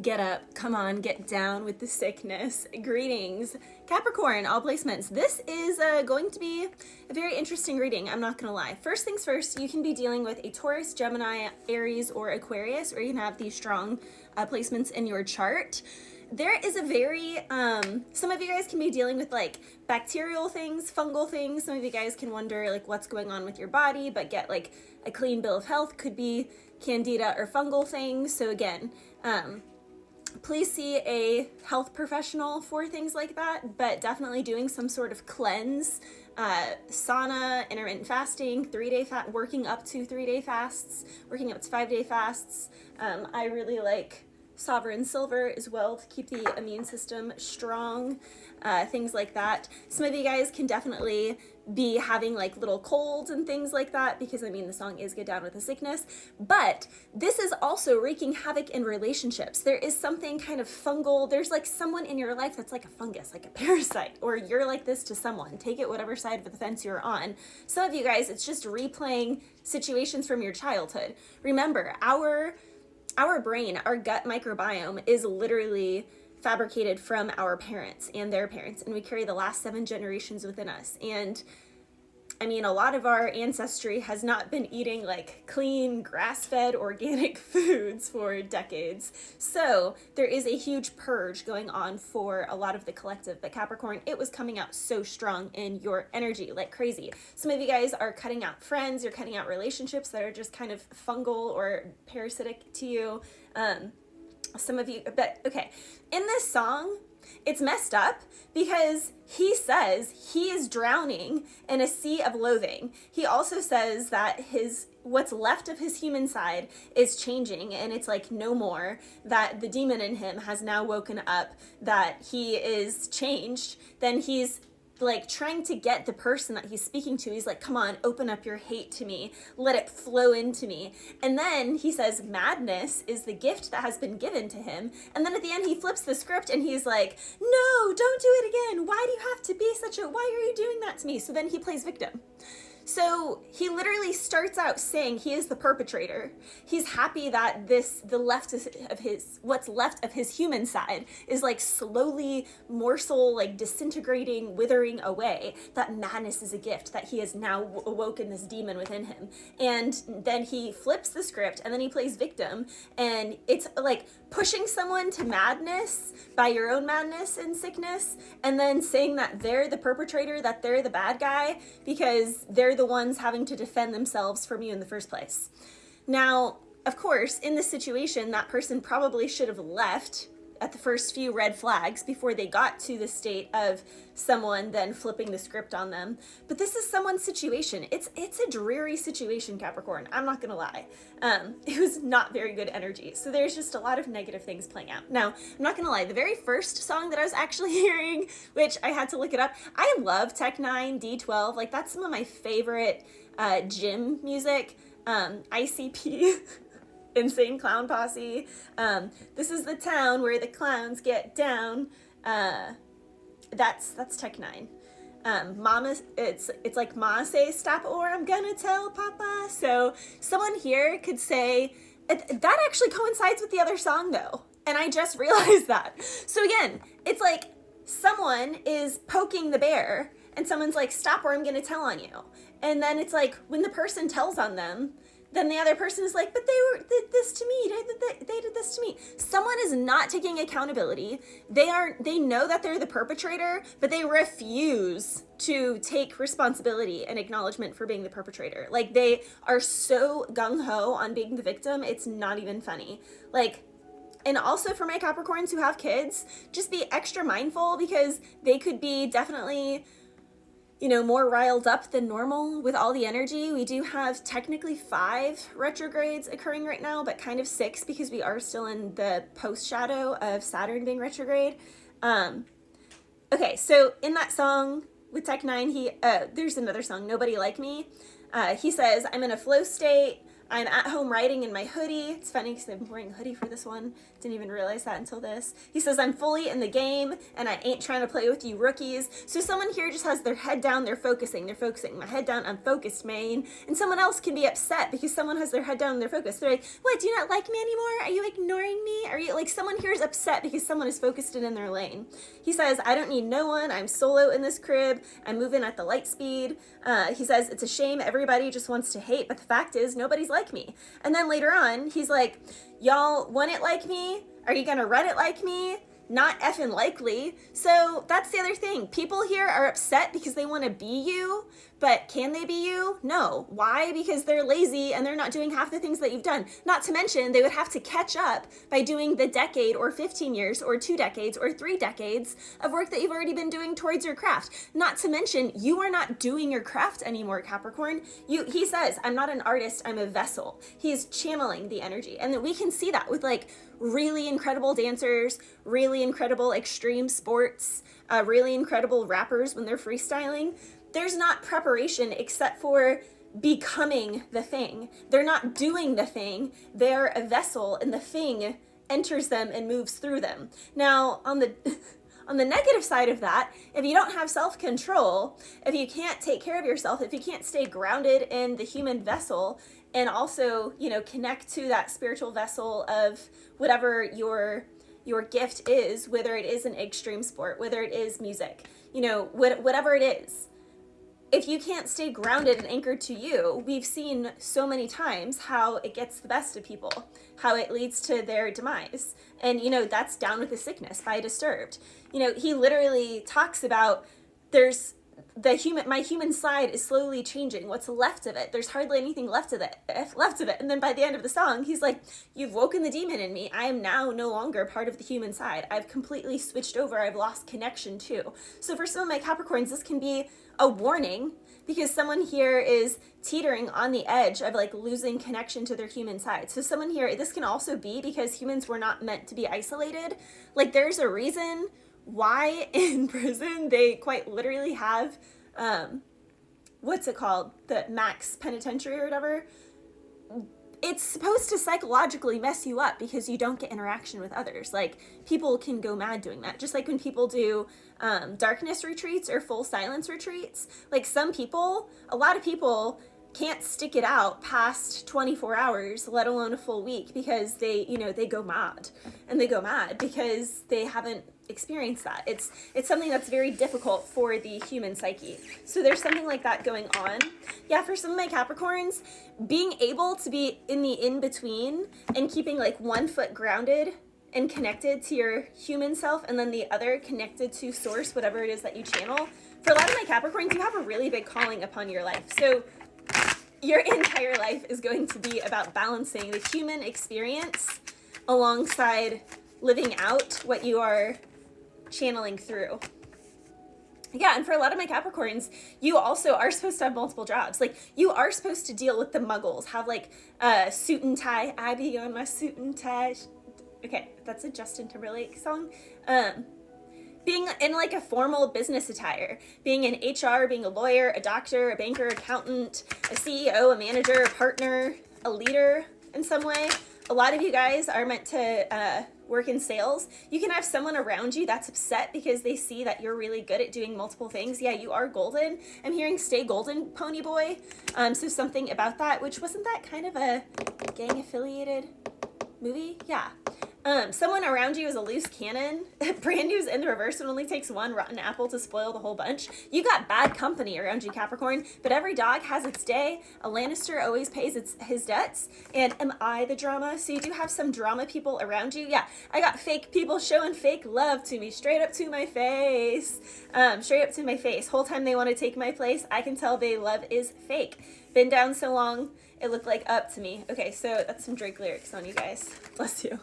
Get up, come on, get down with the sickness. Greetings, Capricorn, all placements. This is going to be a very interesting reading, I'm not gonna lie. First things first, you can be dealing with a Taurus, Gemini, Aries, or Aquarius, or you can have these strong placements in your chart. There is a very, some of you guys can be dealing with like bacterial things, fungal things. Some of you guys can wonder like what's going on with your body, but get like a clean bill of health. Could be candida or fungal things. So again, please see a health professional for things like that, but definitely doing some sort of cleanse, sauna, intermittent fasting, 3-day working up to 3-day fasts, working up to 5-day fasts. I really like sovereign silver as well to keep the immune system strong, things like that. Some of you guys can definitely be having like little colds and things like that, because I mean the song is Get Down with the Sickness, but this is also wreaking havoc in relationships. There is something kind of fungal. There's like someone in your life that's like a fungus, like a parasite, or you're like this to someone. Take it whatever side of the fence you're on. Some of you guys, it's just replaying situations from your childhood. Remember, our brain, our gut microbiome is literally fabricated from our parents and their parents, and we carry the last 7 generations within us. And I mean, a lot of our ancestry has not been eating like clean, grass-fed, organic foods for decades. So there is a huge purge going on for a lot of the collective. But Capricorn, it was coming out so strong in your energy, like crazy. Some of you guys are cutting out friends, you're cutting out relationships that are just kind of fungal or parasitic to you. Some of you, but okay. In this song, it's messed up because he says he is drowning in a sea of loathing. He also says that what's left of his human side is changing, and it's like no more, that the demon in him has now woken up, that he is changed. Then he's like trying to get the person that he's speaking to. He's like, come on, open up your hate to me, let it flow into me. And then he says madness is the gift that has been given to him. And then at the end he flips the script and he's like, no, don't do it again. Why do you have to be why are you doing that to me? So then he plays victim. So he literally starts out saying he is the perpetrator. He's happy that what's left of his human side is like slowly like disintegrating, withering away. That madness is a gift, that he has now awoken this demon within him. And then he flips the script and then he plays victim. And it's like pushing someone to madness by your own madness and sickness, and then saying that they're the perpetrator, that they're the bad guy, because they're the ones having to defend themselves from you in the first place. Now, of course, in this situation, that person probably should have left at the first few red flags before they got to the state of someone then flipping the script on them. But this is someone's situation. It's a dreary situation, Capricorn. I'm not gonna lie. It was not very good energy. So there's just a lot of negative things playing out. Now, I'm not gonna lie, the very first song that I was actually hearing, which I had to look it up, I love Tech 9, D12. Like, that's some of my favorite gym music. ICP. Insane Clown Posse. This is the town where the clowns get down. That's Tech 9. Mama, it's like Ma say stop or I'm gonna tell Papa. So someone here could say, that actually coincides with the other song though. And I just realized that. So again, it's like someone is poking the bear and someone's like, stop or I'm gonna tell on you. And then it's like when the person tells on them, then the other person is like, but they did this to me. They did this to me. Someone is not taking accountability. They know that they're the perpetrator, but they refuse to take responsibility and acknowledgement for being the perpetrator. Like, they are so gung-ho on being the victim, it's not even funny. Like, and also for my Capricorns who have kids, just be extra mindful, because they could be definitely, more riled up than normal with all the energy. We do have technically 5 retrogrades occurring right now, but kind of 6 because we are still in the post shadow of Saturn being retrograde. Okay, so in that song with Tech 9, there's another song, Nobody Like Me. He says, I'm in a flow state. I'm at home writing in my hoodie. It's funny because I've been wearing a hoodie for this one. Didn't even realize that until this. He says, I'm fully in the game and I ain't trying to play with you rookies. So someone here just has their head down, they're focusing. My head down, I'm focused, main. And someone else can be upset because someone has their head down and they're focused. They're like, what, do you not like me anymore? Are you ignoring me? Are you, like, someone here is upset because someone is focused and in their lane. He says, I don't need no one. I'm solo in this crib. I'm moving at the light speed. He says, it's a shame everybody just wants to hate, but the fact is nobody's like me. And then later on, he's like, y'all want it like me? Are you gonna run it like me? Not effing likely. So that's the other thing. People here are upset because they want to be you, but can they be you? No. Why? Because they're lazy and they're not doing half the things that you've done. Not to mention they would have to catch up by doing the decade or 15 years or 2 decades or 3 decades of work that you've already been doing towards your craft. Not to mention you are not doing your craft anymore, Capricorn. He says, I'm not an artist, I'm a vessel. He's channeling the energy. And we can see that with like really incredible dancers, really incredible extreme sports, really incredible rappers when they're freestyling. There's not preparation except for becoming the thing. They're not doing the thing. They're a vessel and the thing enters them and moves through them. Now, on the on the negative side of that, if you don't have self-control, if you can't take care of yourself, if you can't stay grounded in the human vessel and also, you know, connect to that spiritual vessel of whatever your gift is, whether it is an extreme sport, whether it is music, you know, whatever it is. If you can't stay grounded and anchored to you, we've seen so many times how it gets the best of people, how it leads to their demise. And, you know, that's Down with the Sickness by Disturbed. You know, he literally talks about my human side is slowly changing. What's left of it? There's hardly anything left of it. And then by the end of the song, he's like, you've woken the demon in me. I am now no longer part of the human side. I've completely switched over. I've lost connection too. So for some of my Capricorns, this can be a warning because someone here is teetering on the edge of like losing connection to their human side. So someone here, this can also be because humans were not meant to be isolated. Like there's a reason why in prison they quite literally have what's it called, the max penitentiary or whatever. It's supposed to psychologically mess you up because you don't get interaction with others. Like people can go mad doing that, just like when people do darkness retreats or full silence retreats. Like a lot of people can't stick it out past 24 hours, let alone a full week, because they go mad. And they go mad because they haven't experienced that. It's something that's very difficult for the human psyche. So there's something like that going on. Yeah, for some of my Capricorns, being able to be in the in-between and keeping like one foot grounded and connected to your human self and then the other connected to source, whatever it is that you channel. For a lot of my Capricorns, you have a really big calling upon your life. So your entire life is going to be about balancing the human experience alongside living out what you are channeling through. Yeah, and for a lot of my Capricorns, you also are supposed to have multiple jobs. Like, you are supposed to deal with the muggles, have like a suit and tie. I be on my suit and tie. Okay, that's a Justin Timberlake song. Being in like a formal business attire, being in HR, being a lawyer, a doctor, a banker, accountant, a CEO, a manager, a partner, a leader in some way. A lot of you guys are meant to work in sales. You can have someone around you that's upset because they see that you're really good at doing multiple things. Yeah, you are golden. I'm hearing stay golden, pony boy. So something about that, which wasn't that kind of a gang affiliated movie? Yeah. Someone around you is a loose cannon. Brand new's in the reverse. It only takes one rotten apple to spoil the whole bunch. You got bad company around you, Capricorn, but every dog has its day. A Lannister always pays his debts. And am I the drama? So you do have some drama people around you. Yeah, I got fake people showing fake love to me straight up to my face. Straight up to my face. Whole time they want to take my place, I can tell they love is fake. Been down so long, it looked like up to me. Okay, so that's some Drake lyrics on you guys. Bless you.